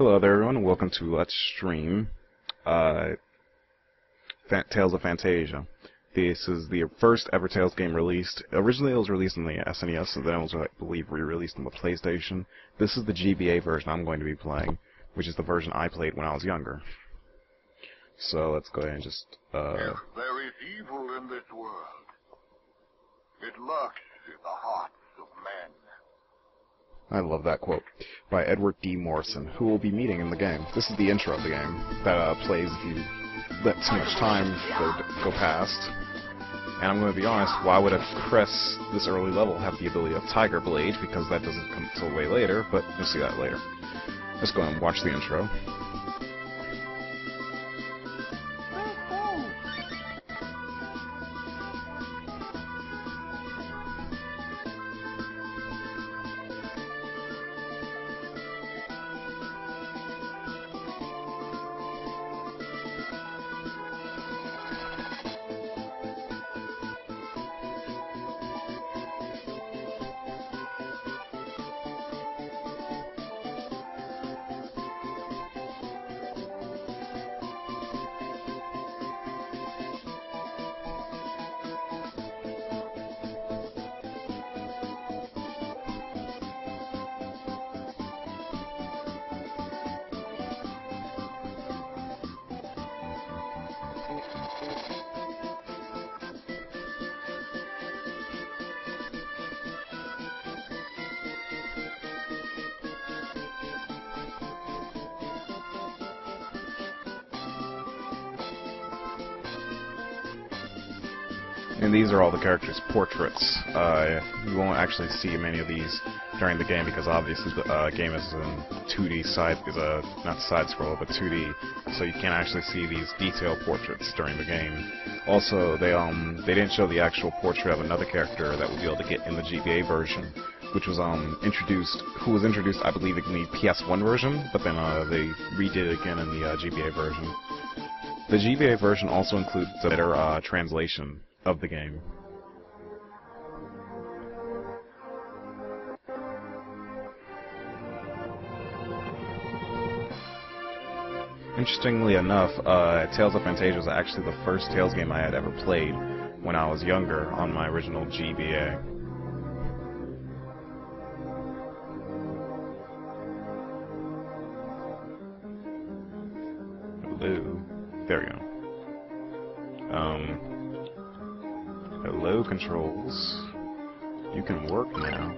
Hello there everyone, and welcome to Let's Stream Tales of Phantasia. This is the first ever Tales game released. Originally it was released on the SNES, and then it was, I believe, re-released on the PlayStation. This is the GBA version I'm going to be playing, which is the version I played when I was younger. So let's go ahead and just... If there is evil in this world, it lurks in the hearts of men. I love that quote by Edward D. Morrison, who we'll be meeting in the game. This is the intro of the game that plays if you let too much time go past. And I'm going to be honest, why would a crest this early level have the ability of Tiger Blade? Because that doesn't come until way later, but you'll see that later. Let's go and watch the intro. And these are all the characters' portraits. You won't actually see many of these during the game because obviously the game is in 2D not side scroll, but 2D, so you can't actually see these detailed portraits during the game. Also, they didn't show the actual portrait of another character that we'll be able to get in the GBA version, which was introduced, I believe, in the PS1 version, but then they redid it again in the GBA version. The GBA version also includes a better translation of the game. Interestingly enough, Tales of Phantasia was actually the first Tales game I had ever played when I was younger on my original GBA. Hello. There we go. Hello, controls. You can work now.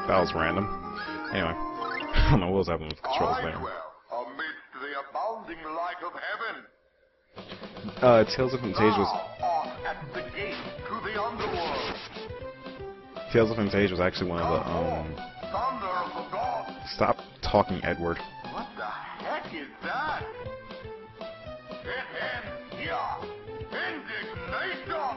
That was random. Anyway, I don't know what was happening with the controls there. Amidst the abounding light of heaven. Tales of Phantasia was... at the gate to the underworld. Tales of Phantasia was actually one of the, Thunder of the gods. Stop talking, Edward. What the heck is that? It ends here. Indignation!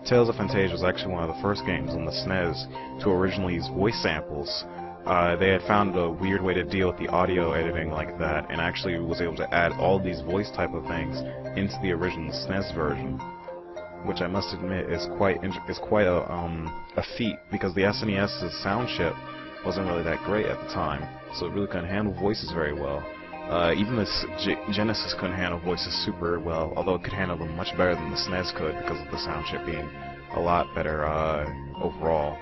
Tales of Phantasia was actually one of the first games on the SNES to originally use voice samples. They had found a weird way to deal with the audio editing like that, and actually was able to add all these voice type of things into the original SNES version, which I must admit is quite a feat, because the SNES's sound chip wasn't really that great at the time, so it really couldn't handle voices very well. Even the Genesis couldn't handle voices super well, although it could handle them much better than the SNES could because of the sound chip being a lot better overall.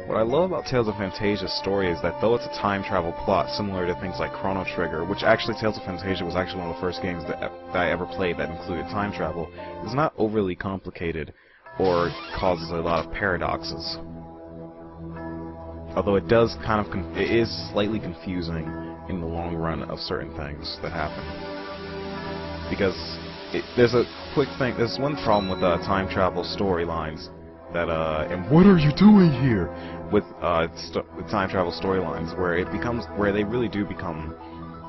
What I love about Tales of Phantasia's story is that though it's a time travel plot similar to things like Chrono Trigger, which actually Tales of Phantasia was actually one of the first games that I ever played that included time travel, it's not overly complicated or causes a lot of paradoxes. Although it does it is slightly confusing in the long run of certain things that happen. Because there's one problem with time travel storylines that, and what are you doing here? With time travel storylines, where they really do become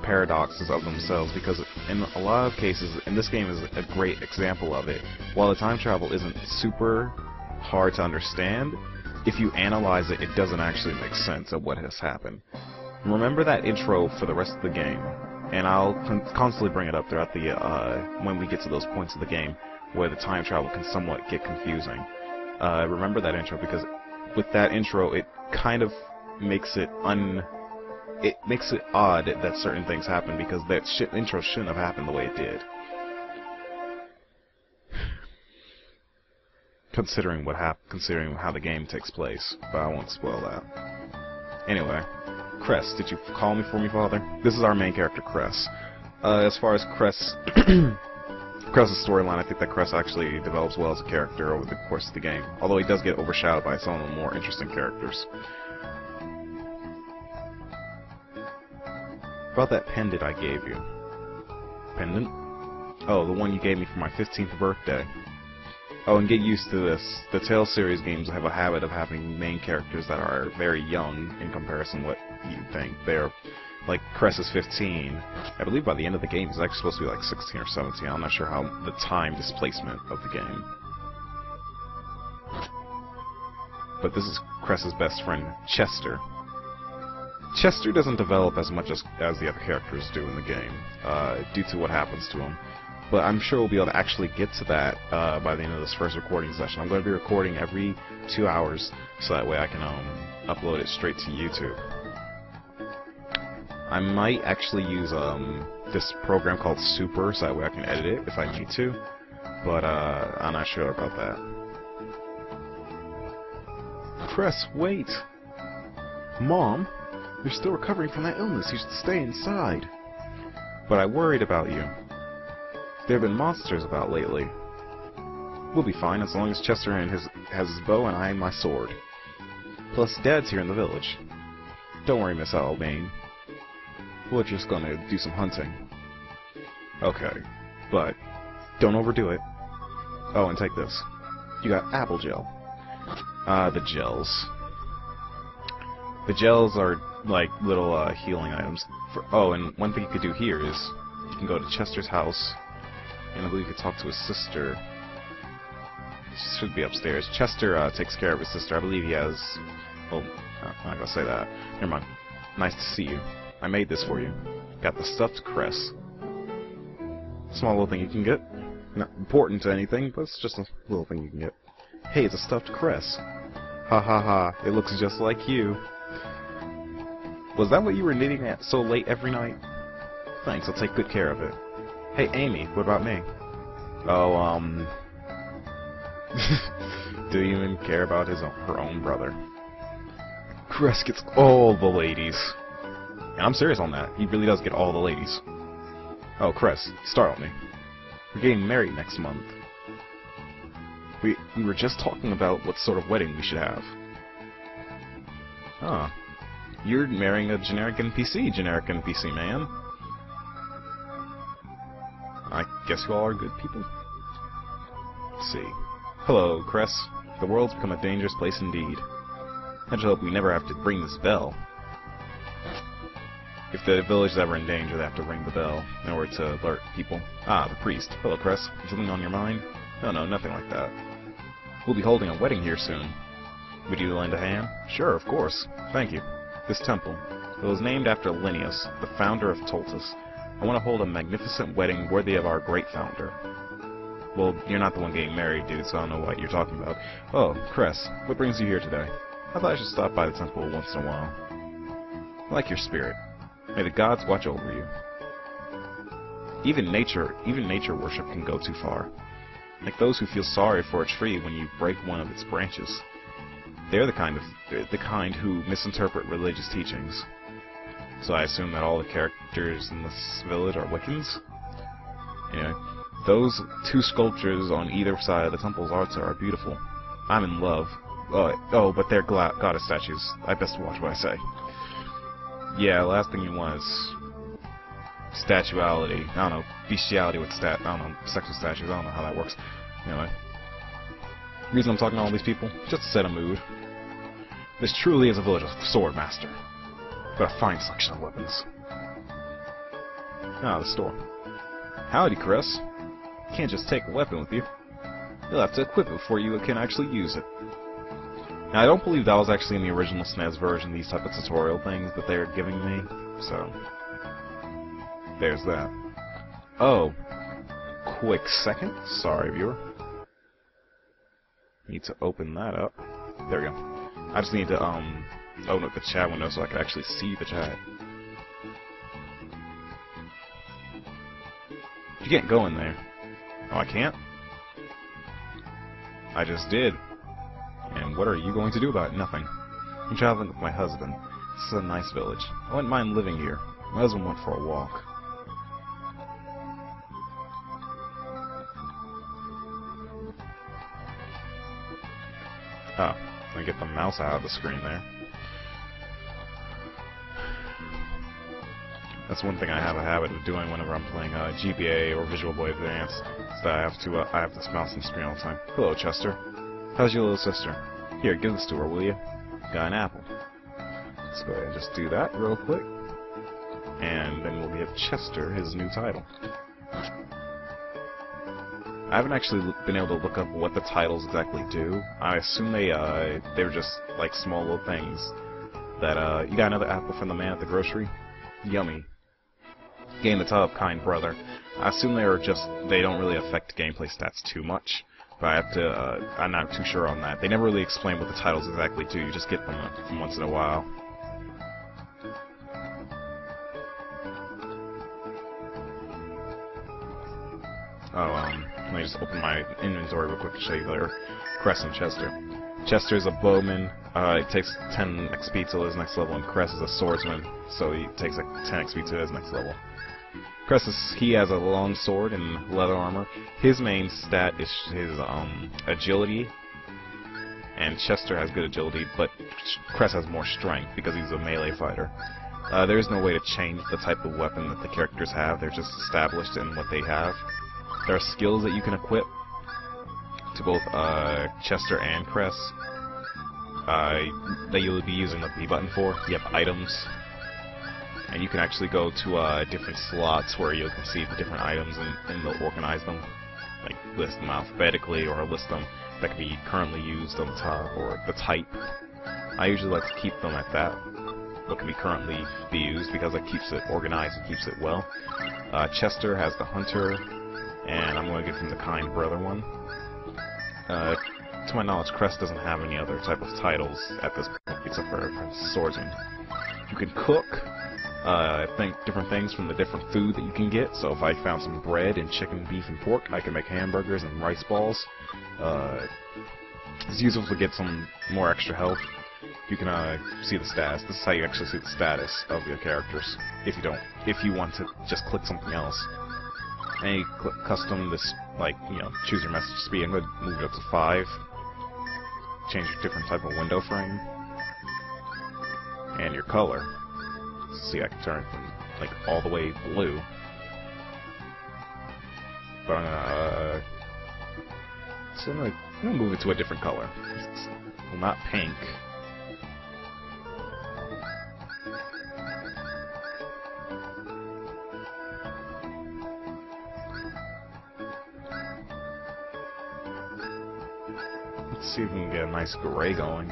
paradoxes of themselves, because in a lot of cases, and this game is a great example of it, while the time travel isn't super hard to understand, if you analyze it, it doesn't actually make sense of what has happened. Remember that intro for the rest of the game, and I'll constantly bring it up throughout the, when we get to those points of the game where the time travel can somewhat get confusing. Remember that intro, because with that intro, it kind of makes it odd that certain things happen, because that intro shouldn't have happened the way it did. Considering how the game takes place, but I won't spoil that. Anyway, Cress, did you call me for me, Father? This is our main character, Cress. As far as Cress's storyline, I think that Cress actually develops well as a character over the course of the game, although he does get overshadowed by some of the more interesting characters. About that pendant I gave you. Pendant? Oh, the one you gave me for my 15th birthday. Oh, and get used to this. The Tales series games have a habit of having main characters that are very young in comparison to what you think. They're, like, Cress is 15. I believe by the end of the game he's actually supposed to be like 16 or 17. I'm not sure how the time displacement of the game. But this is Cress's best friend, Chester. Chester doesn't develop as much as the other characters do in the game, due to what happens to him. But I'm sure we'll be able to actually get to that by the end of this first recording session. I'm going to be recording every 2 hours, so that way I can upload it straight to YouTube. I might actually use this program called Super, so that way I can edit it if I need to. But I'm not sure about that. Cress, wait! Mom, you're still recovering from that illness. You should stay inside. But I worried about you. There have been monsters about lately. We'll be fine as long as Chester has his bow and I my sword. Plus, Dad's here in the village. Don't worry, Miss Albain. We're just gonna do some hunting. Okay, but don't overdo it. Oh, and take this. You got apple gel. The gels. The gels are like little healing items. Oh, and one thing you could do here is you can go to Chester's house. And I believe you can talk to his sister. She should be upstairs. Chester takes care of his sister. I believe he has... Oh, I'm not going to say that. Never mind. Nice to see you. I made this for you. Got the stuffed cress. Small little thing you can get. Not important to anything, but it's just a little thing you can get. Hey, it's a stuffed cress. Ha ha ha. It looks just like you. Was that what you were knitting at so late every night? Thanks, I'll take good care of it. Hey, Amy, what about me? Oh, do you even care about her own brother? Cress gets all the ladies. And I'm serious on that. He really does get all the ladies. Oh, Cress, startled me. We're getting married next month. We were just talking about what sort of wedding we should have. Huh. You're marrying a generic NPC man. I guess you all are good people. Let's see. Hello, Cress. The world's become a dangerous place indeed. I just hope we never have to ring this bell. If the village is ever in danger, they have to ring the bell in order to alert people. Ah, the priest. Hello, Cress. Something on your mind? No, nothing like that. We'll be holding a wedding here soon. Would you lend a hand? Sure, of course. Thank you. This temple. It was named after Linnaeus, the founder of Toltus. I want to hold a magnificent wedding worthy of our great founder. Well, you're not the one getting married, dude, so I don't know what you're talking about. Oh, Cress, what brings you here today? I thought I should stop by the temple once in a while. I like your spirit. May the gods watch over you. Even nature worship can go too far. Like those who feel sorry for a tree when you break one of its branches. They're the kind who misinterpret religious teachings. So I assume that all the characters in this village are Wiccans? Anyway, those two sculptures on either side of the temple's altar are beautiful. I'm in love. Oh, but they're goddess statues. I best watch what I say. Yeah, last thing you want is statuality. I don't know, bestiality with sexual statues. I don't know how that works. Anyway, the reason I'm talking to all these people, just to set a mood. This truly is a village of swordmaster. Got a fine selection of weapons. Ah, the store. Howdy, Cress. You can't just take a weapon with you. You'll have to equip it before you can actually use it. Now, I don't believe that was actually in the original SNES version, these type of tutorial things that they're giving me, so there's that. Oh, quick second. Sorry, viewer. Need to open that up. There we go. I just need to open up the chat window so I can actually see the chat. You can't go in there. Oh, I can't? I just did. And what are you going to do about it? Nothing. I'm traveling with my husband. This is a nice village. I wouldn't mind living here. My husband went for a walk. Oh, let me get the mouse out of the screen there. That's one thing I have a habit of doing whenever I'm playing GBA or Visual Boy Advance. Is that I have this mouse on the screen all the time. Hello, Chester. How's your little sister? Here, give this to her, will you? Got an apple. Let's go ahead and just do that real quick. And then we'll give Chester his new title. I haven't actually been able to look up what the titles exactly do. I assume they're just like small little things. That, you got another apple from the man at the grocery? Yummy. Gain the title of Kind Brother. I assume they don't really affect gameplay stats too much. But I'm not too sure on that. They never really explain what the titles exactly do. You just get them from once in a while. Oh, let me just open my inventory real quick to show you there. Cress and Chester. Chester is a bowman. It takes 10 XP till his next level, and Cress is a swordsman, so he takes like 10 XP to his next level. Cress he has a long sword and leather armor. His main stat is his agility, and Chester has good agility, but Cress has more strength because he's a melee fighter. There is no way to change the type of weapon that the characters have. They're just established in what they have. There are skills that you can equip to both Chester and Cress that you'll be using the B button for. You have items, and you can actually go to different slots where you can see the different items and they'll organize them, like list them alphabetically or list them that can be currently used on the top or the type. I usually like to keep them at that, what can be currently be used, because it keeps it organized and keeps it well. Chester has the Hunter, and I'm going to give him the Kind Brother one. To my knowledge, Cress doesn't have any other type of titles at this point except for swordsman. You can cook different things from the different food that you can get. So if I found some bread and chicken, beef, and pork, I can make hamburgers and rice balls. It's useful to get some more extra health. You can see the status. This is how you actually see the status of your characters. If you want to just click something else. And you click custom, this, choose your message speed. I'm going to move it up to 5. Change your different type of window frame. And your color. See, I can turn it from, all the way blue. But I'm gonna move it to a different color. Well, not pink. Let's see if we can get a nice gray going.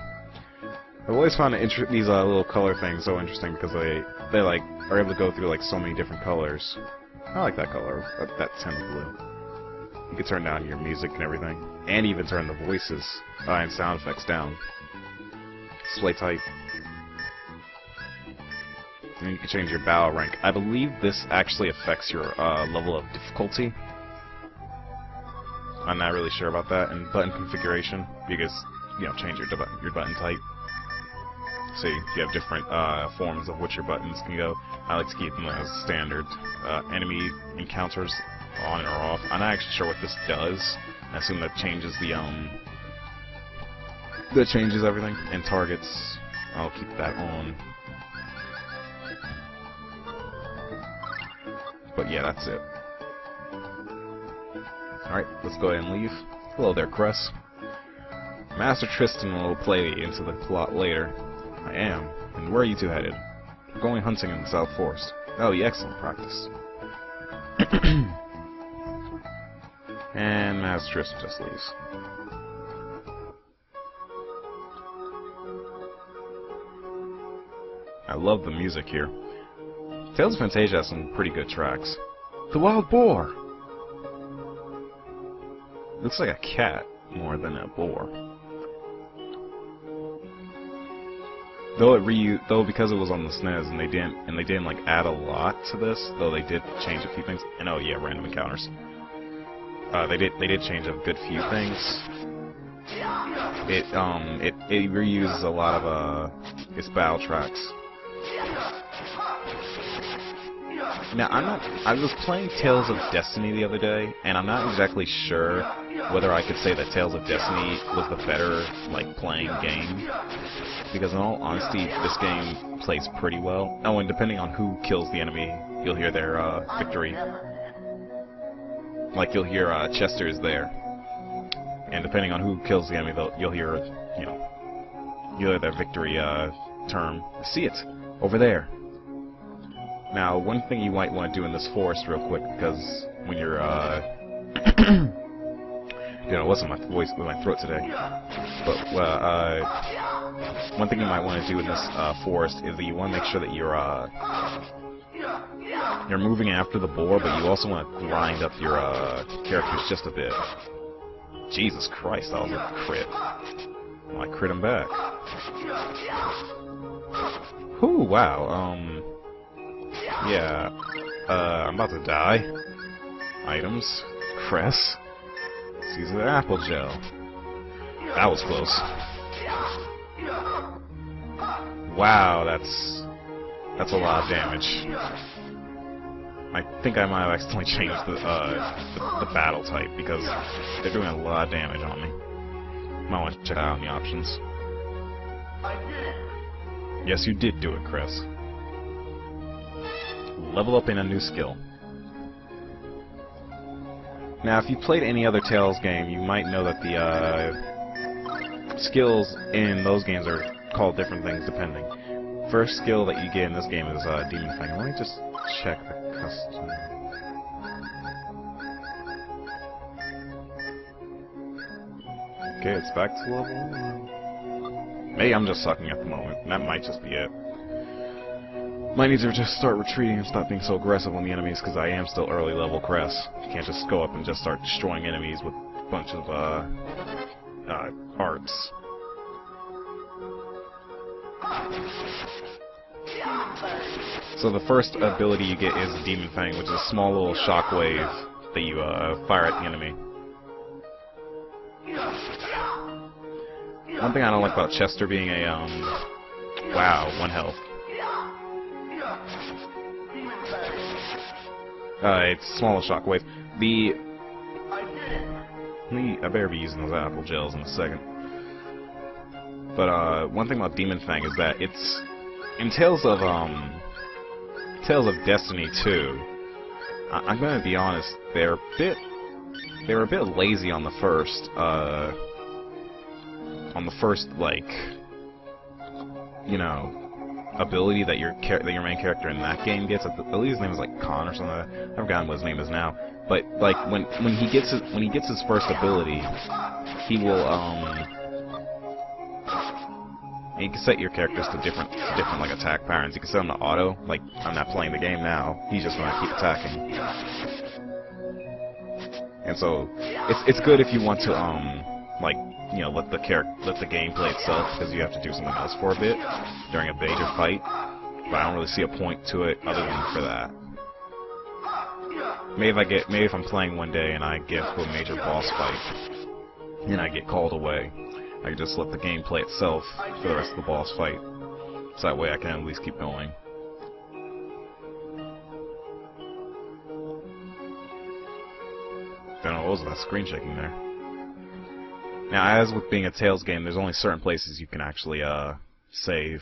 I've always found these little color things so interesting because they are able to go through so many different colors. I like that color, that tint of blue. You can turn down your music and everything, and even turn the voices and sound effects down. Display type. And you can change your battle rank. I believe this actually affects your level of difficulty. I'm not really sure about that. And button configuration, because change your button type. So you have different forms of which your buttons can go. I like to keep them as standard. Enemy encounters on or off. I'm not actually sure what this does. I assume that changes that changes everything. And targets, I'll keep that on. But yeah, that's it. Alright, let's go ahead and leave. Hello there, Cress. Master Tristan will play into the plot later. I am. And where are you two headed? We're going hunting in the South Forest. Oh, yeah, excellent practice. And Master Tristan just leaves. I love the music here. Tales of Phantasia has some pretty good tracks. The Wild Boar! Looks like a cat more than a boar. Though because it was on the SNES and they didn't like add a lot to this, though they did change a few things. And oh yeah, random encounters. They did change a good few things. It reuses a lot of its battle tracks. Now I was playing Tales of Destiny the other day, and I'm not exactly sure whether I could say that Tales of Destiny was the better like playing game, because in all honesty, this game plays pretty well. Oh, and depending on who kills the enemy, you'll hear their victory. Like you'll hear Chester's there, and depending on who kills the enemy, you'll hear their victory term. See it over there. Now, one thing you might want to do in this forest real quick, because when you're, what's in my voice, with my throat today? But, one thing you might want to do in this, forest is that you want to make sure that you're moving after the boar, but you also want to grind up your, characters just a bit. Jesus Christ, that was a crit. Well, I crit him back. Whew, wow, yeah, I'm about to die. Items, cress, Caesar apple gel. That was close. Wow, that's a lot of damage. I think I might have accidentally changed the battle type, because they're doing a lot of damage on me. Might want to check out the options. Yes, you did do it, Chris. Level up in a new skill. Now, if you played any other Tales game, you might know that the skills in those games are called different things depending. First skill that you get in this game is Demon Fang. Let me just check the custom. Okay, it's back to level 1. Maybe I'm just sucking at the moment. That might just be it. Might need to just start retreating and stop being so aggressive on the enemies, because I am still early level Cress. You can't just go up and just start destroying enemies with a bunch of arts. So the first ability you get is Demon Fang, which is a small little shockwave that you fire at the enemy. One thing I don't like about Chester being a wow, 1 health. It's a small shockwave. I better be using those apple gels in a second. But one thing about Demon Fang is that it's in Tales of Destiny 2. I'm gonna be honest, they were a bit lazy on the first like, you know, ability that your main character in that game gets. I believe his name is like Khan or something. I've forgotten what his name is now. But like when he gets his first ability, he will you can set your characters to different like attack patterns. You can set them to auto. Like, I'm not playing the game now. He's just gonna keep attacking. And so it's good if you want to like, you know, let the game play itself, because you have to do something else for a bit during a major fight. But I don't really see a point to it other than for that. Maybe if I'm playing one day and I get to a major boss fight and I get called away, I can just let the game play itself for the rest of the boss fight. So that way I can at least keep going. Don't know what was that screen shaking there. Now, as with being a Tales game, there's only certain places you can actually save.